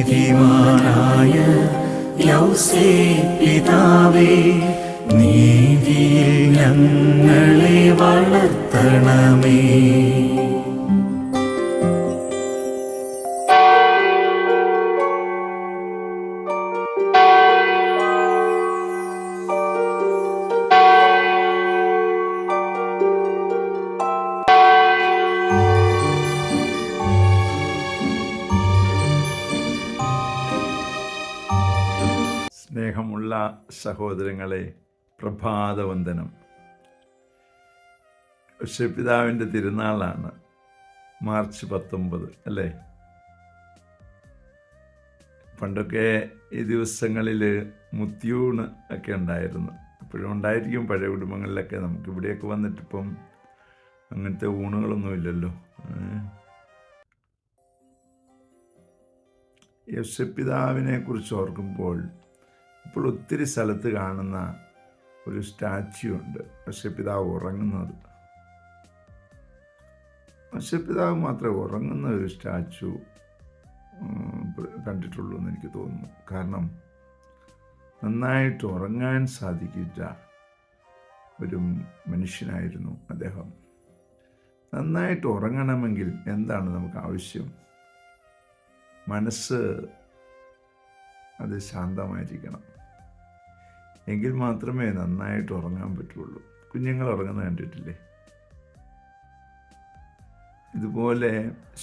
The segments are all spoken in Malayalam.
നീതിമാനായ യൗസേപ്പ് പിതാവേ, നീതിയിൽ ഞങ്ങളെ വളർത്തണമേ. സ്നേഹമുള്ള സഹോദരങ്ങളെ, പ്രഭാതവന്ദനം. ഔസേപ്പിതാവിൻ്റെ തിരുനാളാണ് മാർച്ച് 19, അല്ലേ? പണ്ടൊക്കെ ഈ ദിവസങ്ങളിൽ മുത്തിയൂണ് ഒക്കെ ഉണ്ടായിരുന്നു. ഇപ്പോഴും ഉണ്ടായിരിക്കും പഴയ കുടുംബങ്ങളിലൊക്കെ. നമുക്കിവിടെയൊക്കെ വന്നിട്ടിപ്പം അങ്ങനത്തെ ഊണുകളൊന്നുമില്ലല്ലോ. ഔസേപ്പിതാവിനെ കുറിച്ച് ഓർക്കുമ്പോൾ ഇപ്പോൾ ഒത്തിരി സ്ഥലത്ത് കാണുന്ന ഒരു സ്റ്റാച്യു ഉണ്ട്, ഔസേപ്പിതാവ് ഉറങ്ങുന്നത്. ഔസേപ്പിതാവ് മാത്രമേ ഉറങ്ങുന്ന ഒരു സ്റ്റാച്യു കണ്ടിട്ടുള്ളൂ എന്ന് എനിക്ക് തോന്നുന്നു. കാരണം നന്നായിട്ട് ഉറങ്ങാൻ സാധിക്കില്ല ഒരു മനുഷ്യനായിരുന്നു അദ്ദേഹം. നന്നായിട്ട് ഉറങ്ങണമെങ്കിൽ എന്താണ് നമുക്ക് ആവശ്യം? മനസ്സ് അത് ശാന്തമായിരിക്കണം. എങ്കിൽ മാത്രമേ നന്നായിട്ട് ഉറങ്ങാൻ പറ്റുള്ളൂ. കുഞ്ഞുങ്ങൾ ഉറങ്ങുന്നത് കണ്ടിട്ടില്ലേ? ഇതുപോലെ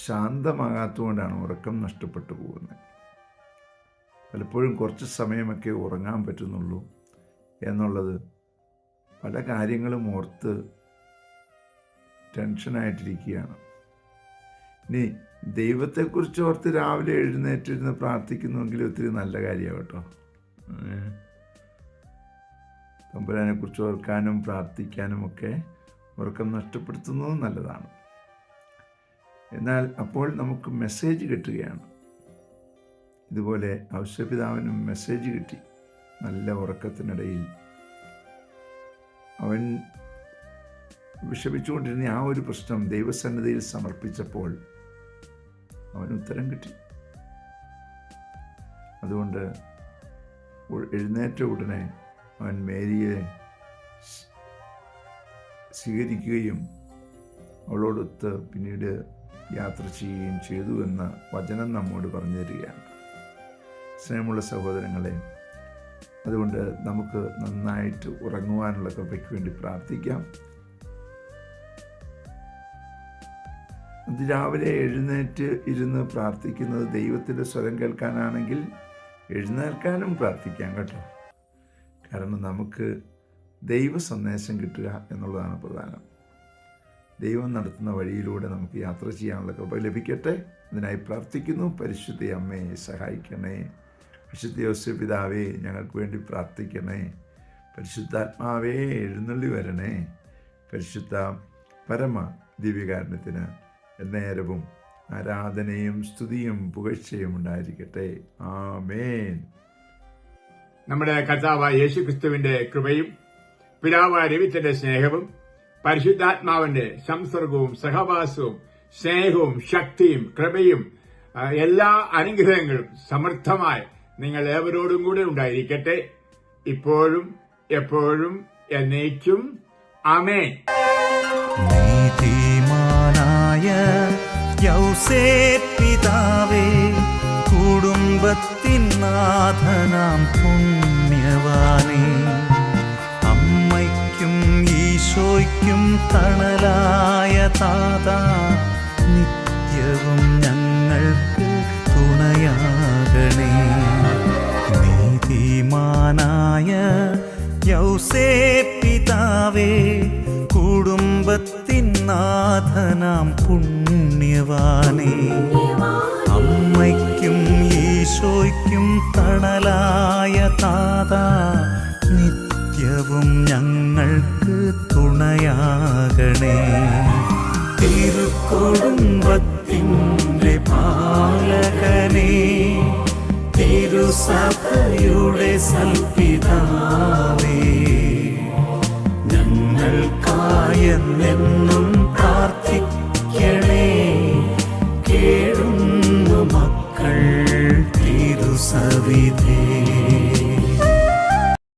ശാന്തമാകാത്തതുകൊണ്ടാണ് ഉറക്കം നഷ്ടപ്പെട്ടു പോകുന്നത്. പലപ്പോഴും കുറച്ച് സമയമൊക്കെ ഉറങ്ങാൻ പറ്റുന്നുള്ളൂ എന്നുള്ളത് പല കാര്യങ്ങളും ഓർത്ത് ടെൻഷനായിട്ടിരിക്കുകയാണ്. ഇനി ദൈവത്തെക്കുറിച്ച് ഓർത്ത് രാവിലെ എഴുന്നേറ്റിരുന്ന് പ്രാർത്ഥിക്കുന്നുവെങ്കിൽ ഒത്തിരി നല്ല കാര്യമാണ് കേട്ടോ. തമ്പുരാനെക്കുറിച്ച് ഓർക്കാനും പ്രാർത്ഥിക്കാനും ഒക്കെ ഉറക്കം നഷ്ടപ്പെടുത്തുന്നതും നല്ലതാണ്. എന്നാൽ അപ്പോൾ നമുക്ക് മെസ്സേജ് കിട്ടുകയാണ്. ഇതുപോലെ ഔസേപ്പിതാവിനും മെസ്സേജ് കിട്ടി. നല്ല ഉറക്കത്തിനിടയിൽ അവൻ വിഷമിച്ചുകൊണ്ടിരുന്ന ആ ഒരു പ്രശ്നം ദൈവസന്നിധിയിൽ സമർപ്പിച്ചപ്പോൾ അവന് ഉത്തരം കിട്ടി. അതുകൊണ്ട് എഴുന്നേറ്റ ഉടനെ അവൻ മേരിയെ സ്വീകരിക്കുകയും അവളോടൊത്ത് പിന്നീട് യാത്ര ചെയ്യുകയും ചെയ്തു എന്ന വചനം നമ്മോട് പറഞ്ഞു തരികയാണ്. സ്നേഹമുള്ള സഹോദരങ്ങളെ, അതുകൊണ്ട് നമുക്ക് നന്നായിട്ട് ഉറങ്ങുവാനുള്ള കൃപയ്ക്ക് വേണ്ടി പ്രാർത്ഥിക്കാം. രാവിലെ എഴുന്നേറ്റ് ഇരുന്ന് പ്രാർത്ഥിക്കുന്നത് ദൈവത്തിൻ്റെ സ്വരം കേൾക്കാനാണെങ്കിൽ എഴുന്നേൽക്കാനും പ്രാർത്ഥിക്കാം കേട്ടോ. കാരണം നമുക്ക് ദൈവ സന്ദേശം കിട്ടുക എന്നുള്ളതാണ് പ്രധാനം. ദൈവം നടത്തുന്ന വഴിയിലൂടെ നമുക്ക് യാത്ര ചെയ്യാനുള്ള കൃപ ലഭിക്കട്ടെ. അതിനായി പ്രാർത്ഥിക്കുന്നു. പരിശുദ്ധ അമ്മയെ സഹായിക്കണേ. പരിശുദ്ധ യോസേപ്പ് പിതാവേ, ഞങ്ങൾക്ക് വേണ്ടി പ്രാർത്ഥിക്കണേ. പരിശുദ്ധാത്മാവേ, എഴുന്നള്ളി വരണേ. പരിശുദ്ധ പരമ ദിവ്യകാരുണ്യത്തിന് എന്നേരവും ആരാധനയും സ്തുതിയും പുകഴ്ചയും ഉണ്ടായിരിക്കട്ടെ. ആമേൻ. നമ്മുടെ കർത്താവായ യേശുക്രിസ്തുവിന്റെ കൃപയും പിതാവായ ദൈവത്തിന്റെ സ്നേഹവും പരിശുദ്ധാത്മാവിന്റെ സംസർഗവും സഹവാസവും സ്നേഹവും ശക്തിയും കൃപയും എല്ലാ അനുഗ്രഹങ്ങളും സമൃദ്ധമായി നിങ്ങൾ ഏവരോടും കൂടെ ഉണ്ടായിരിക്കട്ടെ, ഇപ്പോഴും എപ്പോഴും എന്നേക്കും. ആമേൻ. നീതിമാനായ യൗസേപ്പ് പിതാവേ, കുടുംബത്തിൻ നാഥനാം പുണ്യവാനേ, അമ്മയ്ക്കും ഈശോയ്ക്കും തണലായ താതാ, നിത്യവും ഞങ്ങൾക്ക് തുണയാകണേ. നീതിമാനായ യൗസേപ്പ് പിതാവേ, കുടുംബത്തിൻ നാഥനാം പുണ്യവാനേ, അമ്മയ്ക്കും ഈശോയ്ക്കും തണലായ താതാ, നിത്യവും ഞങ്ങൾക്ക് തുണയാകണേ. തിരുക്കുടുംബത്തിൻ്റെ പാലകനേ, തിരുസഭയുടെ സൽപിതാവേ, ഞങ്ങൾക്കായെന്നും പ്രാർത്ഥിക്കണേ. കേഴുന്നു മക്കൾ സവിധേ